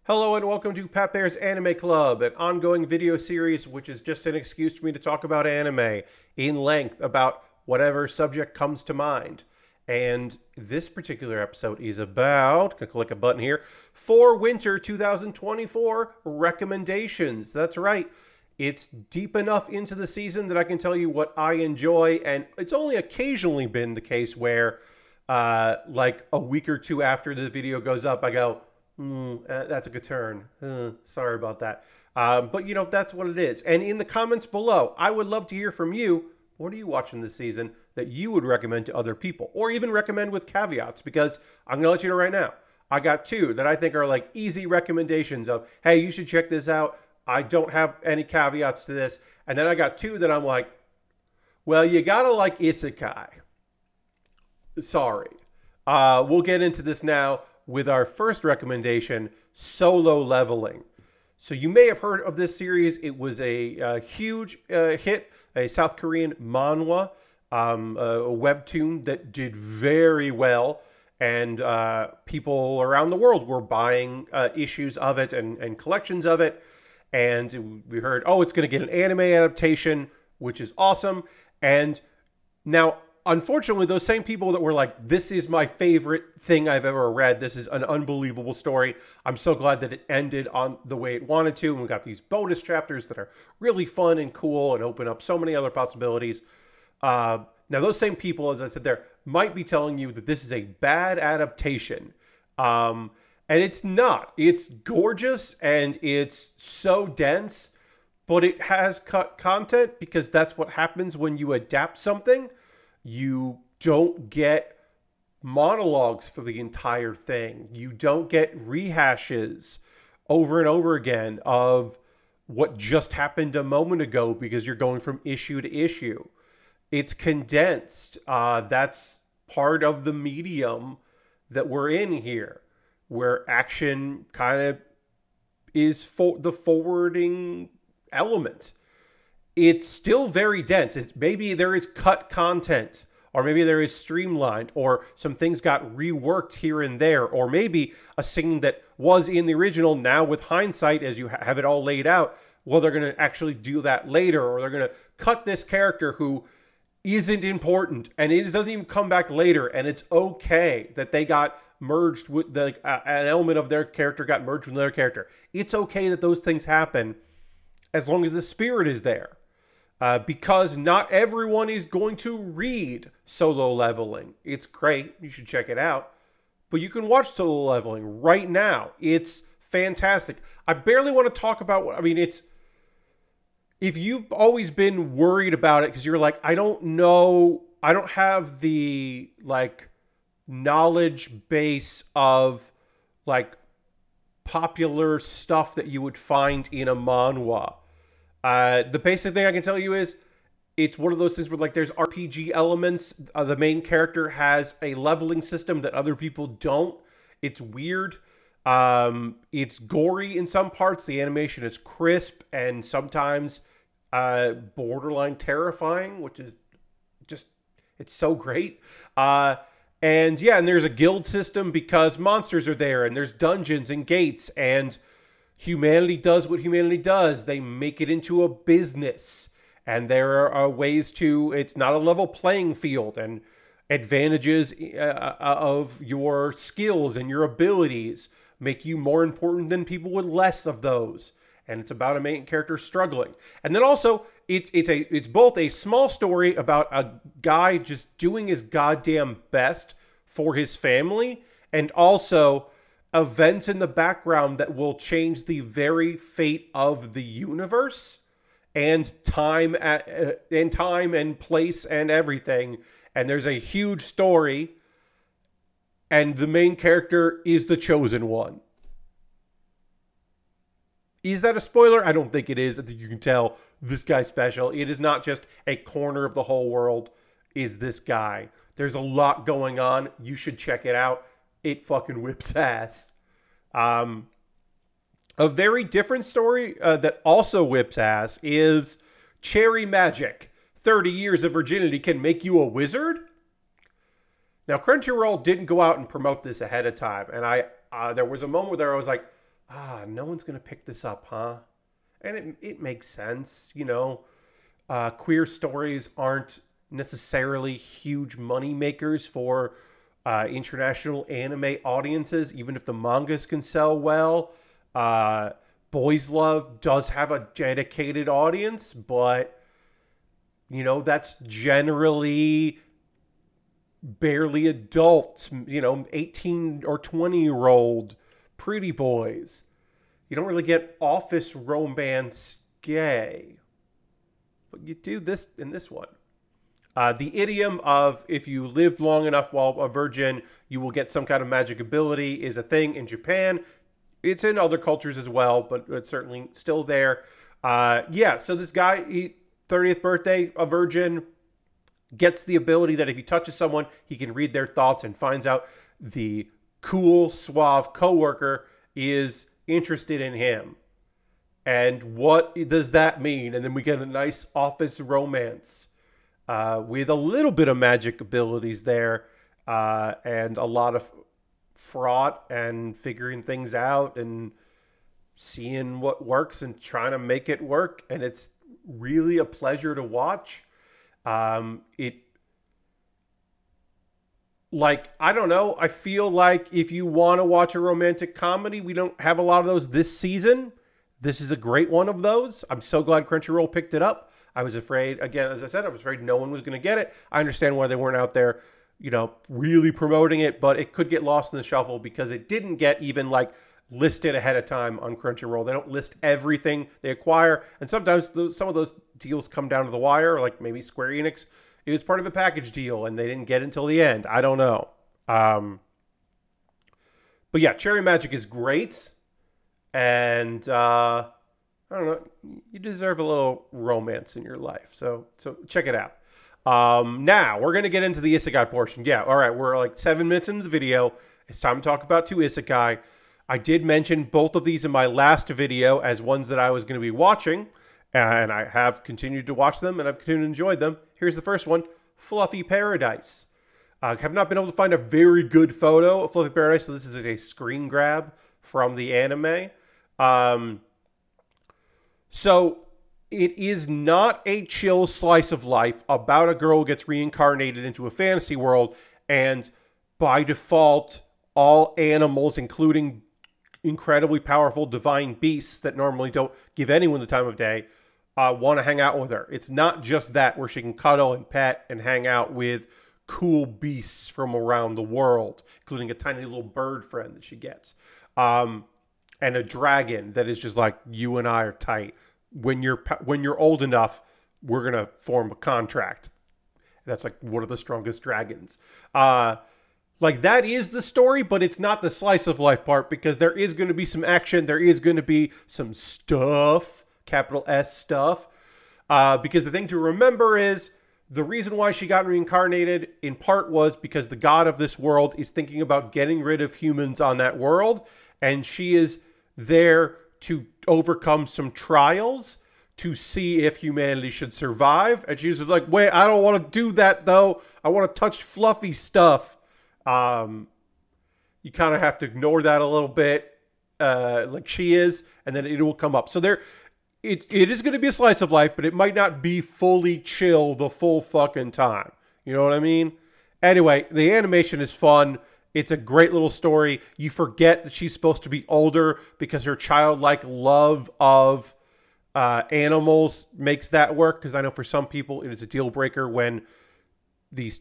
Hello and welcome to Pat Baer's Anime Club, an ongoing video series which is just an excuse for me to talk about anime in length about whatever subject comes to mind. And this particular episode is about, gonna click a button here, for winter 2024 recommendations. That's right. It's deep enough into the season that I can tell you what I enjoy, and it's only occasionally been the case where like a week or two after the video goes up, I go, that's a good turn. Sorry about that. But, you know, that's what it is. And in the comments below, I would love to hear from you. What are you watching this season that you would recommend to other people? Or even recommend with caveats? Because I'm going to let you know right now. I got two that I think are like easy recommendations of, hey, you should check this out. I don't have any caveats to this. And then I got two that I'm like, well, you got to like isekai. Sorry. We'll get into this now with our first recommendation, Solo Leveling. So you may have heard of this series. It was a huge hit, a South Korean manhwa, a webtoon that did very well. And people around the world were buying issues of it and collections of it. And we heard, oh, it's going to get an anime adaptation, which is awesome. And now, unfortunately, those same people that were like, this is my favorite thing I've ever read. This is an unbelievable story. I'm so glad that it ended on the way it wanted to. And we got these bonus chapters that are really fun and cool and open up so many other possibilities. Now, those same people, as I said there, might be telling you that this is a bad adaptation. And it's not. It's gorgeous and it's so dense, but it has cut content because that's what happens when you adapt something. You don't get monologues for the entire thing. You don't get rehashes over and over again of what just happened a moment ago because you're going from issue to issue. It's condensed. That's part of the medium that we're in here, where action kind of is the forwarding element. It's still very dense. Maybe there is cut content, or maybe there is streamlined, or some things got reworked here and there, or maybe a scene that was in the original, now with hindsight, as you have it all laid out, well, they're going to actually do that later, or they're going to cut this character who isn't important, and it doesn't even come back later, and it's okay that they got merged with an element of their character got merged with another character. It's okay that those things happen as long as the spirit is there. Because not everyone is going to read Solo Leveling. It's great. You should check it out. But you can watch Solo Leveling right now. It's fantastic. I barely want to talk about what... I mean, it's... If you've always been worried about it because you're like, I don't know... I don't have the, like, knowledge base of, like, popular stuff that you would find in a manhwa. The basic thing I can tell you is it's one of those things where, like, there's RPG elements. The main character has a leveling system that other people don't. It's weird. It's gory in some parts. The animation is crisp and sometimes borderline terrifying, which is just, it's so great. And yeah, and there's a guild system because monsters are there, and there's dungeons and gates, and humanity does what humanity does. They make it into a business, and there are ways to, it's not a level playing field, and advantages of your skills and your abilities make you more important than people with less of those. And it's about a main character struggling. And then also, it's both a small story about a guy just doing his goddamn best for his family, and also events in the background that will change the very fate of the universe and time and place and everything. And there's a huge story, and the main character is the chosen one. Is that a spoiler? I don't think it is. I think you can tell this guy's special. It is not just a corner of the whole world is this guy. There's a lot going on. You should check it out. It fucking whips ass. A very different story that also whips ass is Cherry Magic. 30 years of virginity can make you a wizard? Now, Crunchyroll didn't go out and promote this ahead of time. And there was a moment where I was like, no one's going to pick this up, huh? And it makes sense. Queer stories aren't necessarily huge money makers for international anime audiences, even if the mangas can sell well. Boys Love does have a dedicated audience, but that's generally barely adults, 18 or 20-year-old pretty boys. You don't really get office romance gay, but you do this in this one. The idiom of if you lived long enough while a virgin, you will get some kind of magic ability is a thing in Japan. It's in other cultures as well, but it's certainly still there. So this guy, 30th birthday, a virgin, gets the ability that if he touches someone, he can read their thoughts and finds out the cool, suave coworker is interested in him. And what does that mean? And then we get a nice office romance with a little bit of magic abilities there and a lot of fraught and figuring things out and seeing what works and trying to make it work. And it's really a pleasure to watch. I don't know. I feel like if you want to watch a romantic comedy, we don't have a lot of those this season. This is a great one of those. I'm so glad Crunchyroll picked it up. I was afraid, again, as I said, I was afraid no one was going to get it. I understand why they weren't out there, really promoting it, but it could get lost in the shuffle because it didn't get even listed ahead of time on Crunchyroll. They don't list everything they acquire, and sometimes some of those deals come down to the wire, like maybe Square Enix. It was part of a package deal, and they didn't get it until the end. I don't know. But yeah, Cherry Magic is great, and I don't know. You deserve a little romance in your life, so check it out. Now we're gonna get into the isekai portion. Yeah, all right. We're 7 minutes into the video. It's time to talk about 2 isekai. I did mention both of these in my last video as ones that I was going to be watching, and I have continued to watch them, and I've continued to enjoy them. Here's the first one, Fluffy Paradise. I have not been able to find a very good photo of Fluffy Paradise, so this is a screen grab from the anime. So it is not a chill slice of life about a girl who gets reincarnated into a fantasy world, and by default, all animals, including incredibly powerful divine beasts that normally don't give anyone the time of day, want to hang out with her. It's not just that, where she can cuddle and pet and hang out with cool beasts from around the world, including a tiny little bird friend that she gets. And a dragon that is just like, you and I are tight. When you're old enough, we're going to form a contract. That's one of the strongest dragons. That is the story, but it's not the slice of life part, because there is going to be some action. There is going to be some stuff, capital S stuff. Because the thing to remember is the reason why she got reincarnated in part was because the god of this world is thinking about getting rid of humans on that world. And she is there to overcome some trials to see if humanity should survive. And she's just like, wait, I don't want to do that though. I want to touch fluffy stuff. You kind of have to ignore that a little bit, like she is, and then it will come up. So it is going to be a slice of life, but it might not be fully chill the full fucking time. You know what I mean? Anyway, the animation is fun. It's a great little story. You forget that she's supposed to be older because her childlike love of animals makes that work. Because I know for some people it is a deal breaker when you're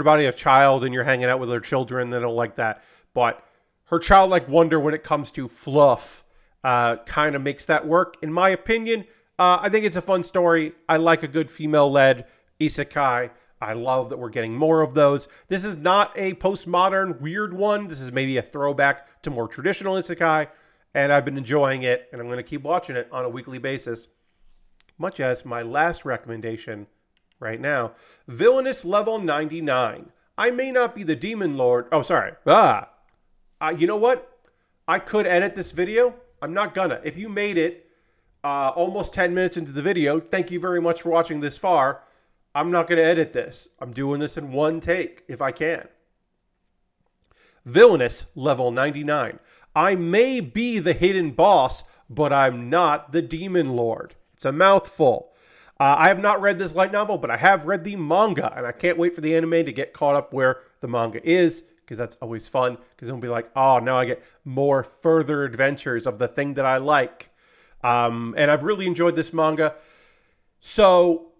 about to have a child and you're hanging out with their children. They don't like that. But her childlike wonder when it comes to fluff kind of makes that work. In my opinion, I think it's a fun story. I like a good female-led isekai. I love that we're getting more of those. This is not a postmodern weird one. This is maybe a throwback to more traditional isekai, and I've been enjoying it, and I'm going to keep watching it on a weekly basis, much as my last recommendation right now, Villainous Level 99. I may not be the Demon Lord. Oh, sorry. You know what? I could edit this video. I'm not gonna. If you made it almost 10 minutes into the video, thank you very much for watching this far. I'm not going to edit this. I'm doing this in one take if I can. Villainous Level 99. I may be the hidden boss, but I'm not the demon lord. It's a mouthful. I have not read this light novel, but I have read the manga, and I can't wait for the anime to get caught up where the manga is, because that's always fun, because it'll be like, oh, now I get more further adventures of the thing that I like. And I've really enjoyed this manga. So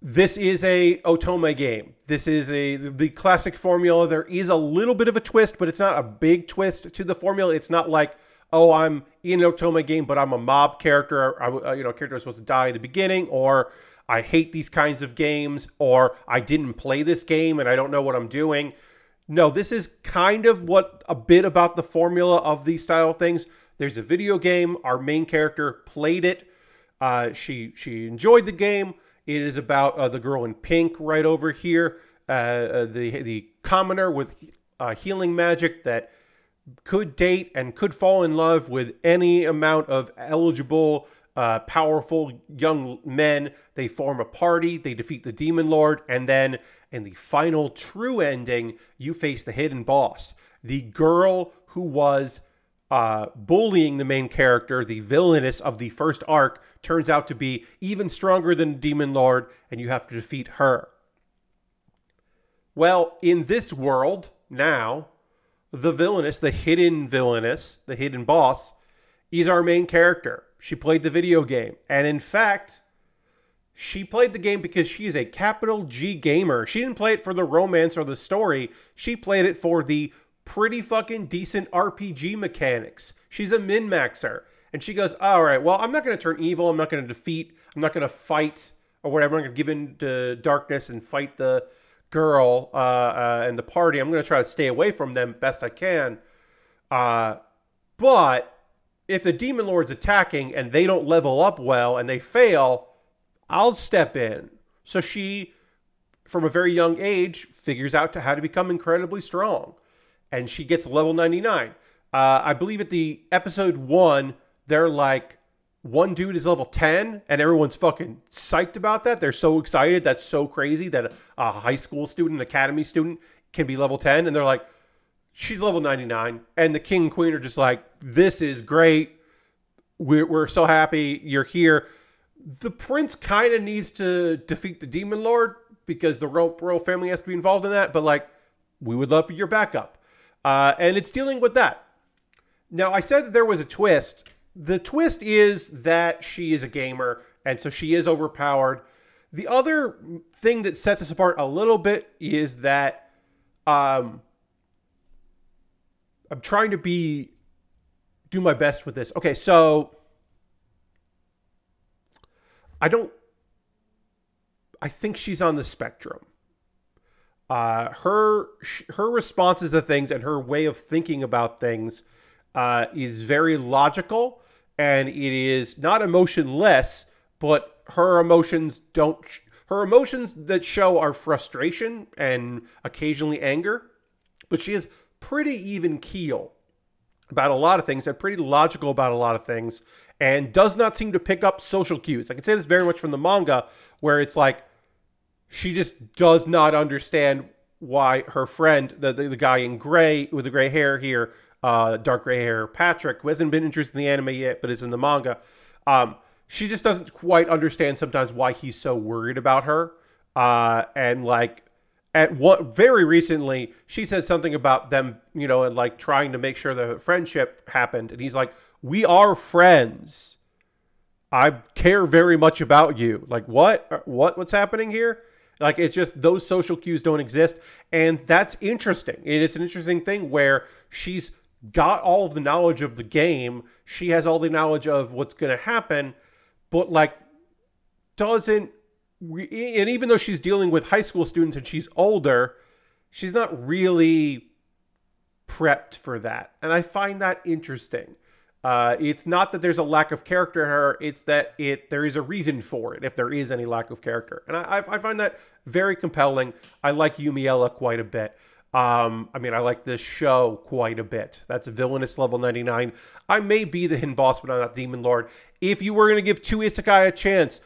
this is a otome game. This is the classic formula. There is a little bit of a twist, but it's not a big twist to the formula. It's not like, oh, I'm in an otome game, but I'm a mob character. Character was supposed to die at the beginning, or I hate these kinds of games, or I didn't play this game and I don't know what I'm doing. No, this is kind of a bit about the formula of these style of things. There's a video game. Our main character played it. She enjoyed the game. It is about the girl in pink right over here, the commoner with healing magic that could date and could fall in love with any amount of eligible, powerful young men. They form a party, they defeat the demon lord, and then in the final true ending, you face the hidden boss. The girl who was bullying the main character, the villainess of the first arc, turns out to be even stronger than the demon lord, and you have to defeat her. Well, in this world now, the villainess, the hidden boss, is our main character. She played the video game. And in fact, she played the game because she is a capital G gamer. She didn't play it for the romance or the story. She played it for the pretty fucking decent RPG mechanics. She's a min-maxer. And she goes, all right, well, I'm not going to turn evil. I'm not going to defeat. I'm not going to fight or whatever. I'm going to give in to darkness and fight the girl and the party. I'm going to try to stay away from them best I can. But if the demon lord's attacking and they don't level up well and they fail, I'll step in. So she, from a very young age, figures out how to become incredibly strong. And she gets level 99. I believe at the episode 1, they're like, one dude is level 10, and everyone's fucking psyched about that. They're so excited. That's so crazy that a high school student, an academy student, can be level 10. And they're like, she's level 99. And the king and queen are just like, this is great. We're so happy you're here. The prince kind of needs to defeat the demon lord because the royal family has to be involved in that. But like, we would love for your backup. And it's dealing with that. Now, I said that there was a twist. The twist is that she is a gamer, and so she is overpowered. The other thing that sets us apart a little bit is that I'm trying to do my best with this. Okay, so I think she's on the spectrum. Her responses to things and her way of thinking about things is very logical, and it is not emotionless, but her emotions that show are frustration and occasionally anger, but she is pretty even keel about a lot of things and pretty logical about a lot of things, and does not seem to pick up social cues. I can say this very much from the manga, where it's like she just does not understand why her friend, the guy in gray with the gray hair here, dark gray hair, Patrick, who hasn't been interested in the anime yet, but is in the manga. She just doesn't quite understand sometimes why he's so worried about her. And like very recently, she said something about them, and like trying to make sure the friendship happened. And he's like, we are friends. I care very much about you. Like, what's happening here? Like, it's just those social cues don't exist. And that's interesting. It is an interesting thing where she's got all of the knowledge of the game. She has all the knowledge of what's going to happen, but like and even though she's dealing with high school students and she's older, she's not really prepped for that. And I find that interesting. It's not that there's a lack of character in her. It's that there is a reason for it, if there is any lack of character. And I find that very compelling. I like Yumiella quite a bit. I like this show quite a bit. That's Villainous level 99. I may be the hidden boss, but I'm not Demon Lord. If you were going to give two isekai a chance,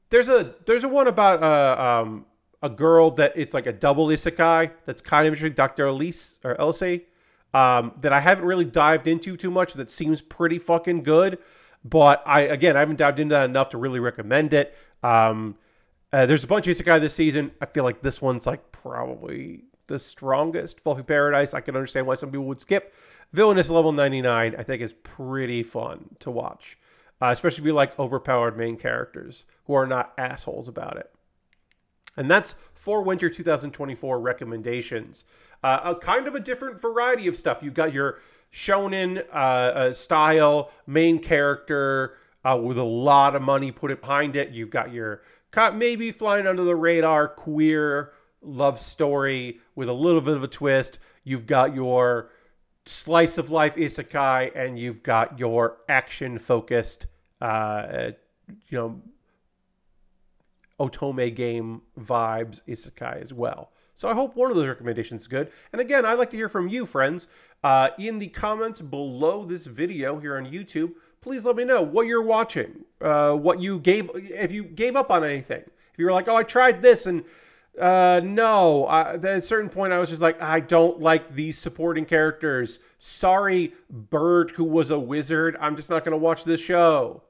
there's a one about a girl that it's like a double isekai that's kind of interesting, Dr. Elise or Elsie. that I haven't really dived into too much that seems pretty fucking good. But I haven't dived into that enough to really recommend it. There's a bunch of isekai this season. I feel like this one's like probably the strongest. Fluffy Paradise, I can understand why some people would skip. Villainous Level 99, I think is pretty fun to watch. Especially if you like overpowered main characters who are not assholes about it. And that's for Winter 2024 recommendations. Kind of a different variety of stuff. You've got your shonen style main character with a lot of money put behind it. You've got your maybe flying under the radar queer love story with a little bit of a twist. You've got your slice of life isekai, and you've got your action focused, otome game vibes isekai as well. So I hope one of those recommendations is good. And again, I'd like to hear from you, friends. In the comments below this video here on YouTube, please let me know what you're watching, if you gave up on anything. If you were like, oh, I tried this and no, at a certain point I was just like, I don't like these supporting characters. Sorry, Bird, who was a wizard. I'm just not going to watch this show.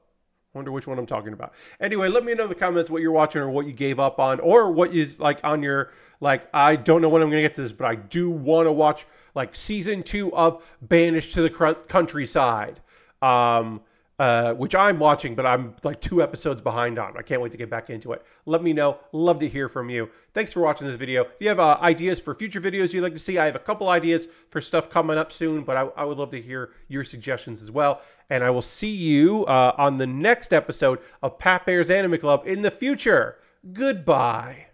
Wonder which one I'm talking about. Anyway, let me know in the comments what you're watching or what you gave up on, or what is like on your, like, I don't know when I'm going to get to this, but I do want to watch like season 2 of Banished to the Countryside, which I'm watching, but I'm like 2 episodes behind on. I can't wait to get back into it. Let me know. Love to hear from you. Thanks for watching this video. If you have ideas for future videos you'd like to see, I have a couple ideas for stuff coming up soon, but I would love to hear your suggestions as well. And I will see you on the next episode of Baer's Anime Club in the future. Goodbye.